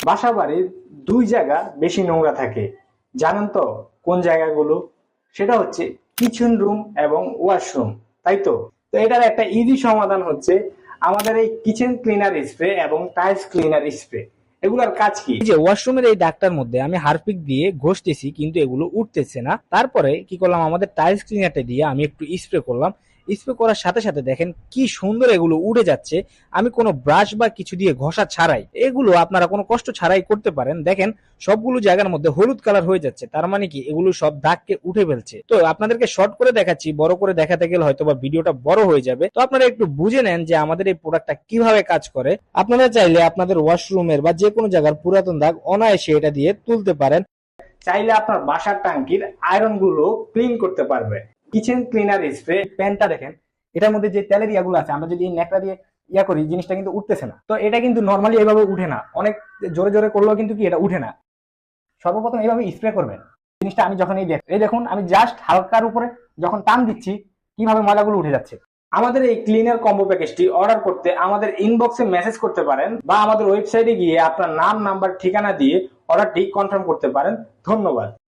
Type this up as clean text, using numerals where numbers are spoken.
বাসা বাড়ির দুই জায়গা বেশি নোংরা থাকে, জানেন তো কোন জায়গাগুলো? সেটা হচ্ছে কিচেন রুম এবং ওয়াশরুম, তাই তো? তো এটার একটা ইজি সমাধান হচ্ছে আমাদের এই কিচেন ক্লিনার স্প্রে এবং টাইলস ক্লিনার স্প্রে। এগুলোর কাজ কি? এই যে ওয়াশরুমের এই দাগটার মধ্যে আমি হারপিক দিয়ে ঘষতেছি কিন্তু এগুলো উঠতেছে না। তারপরে কি করলাম, আমাদের টাইলস ক্লিনারটা দিয়ে আমি একটু স্প্রে করলাম। স্প্রে করার সাথে সাথে দেখেন কি সুন্দর এগুলো উড়ে যাচ্ছে। আমি কোনো ব্রাশ বা কিছু দিয়ে ঘষা ছাড়াই এগুলো আপনারা কোনো কষ্ট ছাড়াই করতে পারেন। দেখেন সবগুলো জায়গার মধ্যে হলুদ কালার হয়ে যাচ্ছে, তার মানে কি এগুলো সব দাগকে উঠে ফেলছে। তো আপনাদেরকে শর্ট করে দেখাচ্ছি, বড় করে দেখাতে গেলে হয়তো বা ভিডিওটা বড় হয়ে যাবে। তো আপনারা একটু বুঝে নেন যে আমাদের এই প্রোডাক্টটা কিভাবে কাজ করে। আপনারা চাইলে আপনাদের ওয়াশরুমের বা যে কোনো জায়গার পুরাতন দাগ অনায়াসে এটা দিয়ে তুলতে পারেন। চাইলে আপনার বাসার টাঙ্কির আয়রন গুলো ক্লিন করতে পারবে। কিচেন ক্লিনার স্প্রে প্যানটা দেখেন, এটার মধ্যে যে তেলের ইয়াগুলো আছে, আমরা যদি ন্যাকড়া দিয়ে ইয়া করি জিনিসটা কিন্তু উঠতেছে না। তো এটা কিন্তু নর্মালি এইভাবে উঠে না, অনেক জোরে জোরে করলেও কিন্তু কি এটা উঠে না। সর্বপ্রথম এইভাবে স্প্রে করবেন জিনিসটা। আমি যখন এই দেখুন আমি জাস্ট হালকার উপরে যখন টান দিচ্ছি কিভাবে ময়লাগুলো উঠে যাচ্ছে। আমাদের এই ক্লিনার কম্বো প্যাকেজটি অর্ডার করতে আমাদের ইনবক্সে মেসেজ করতে পারেন বা আমাদের ওয়েবসাইটে গিয়ে আপনার নাম, নাম্বার, ঠিকানা দিয়ে অর্ডারটি কনফার্ম করতে পারেন। ধন্যবাদ।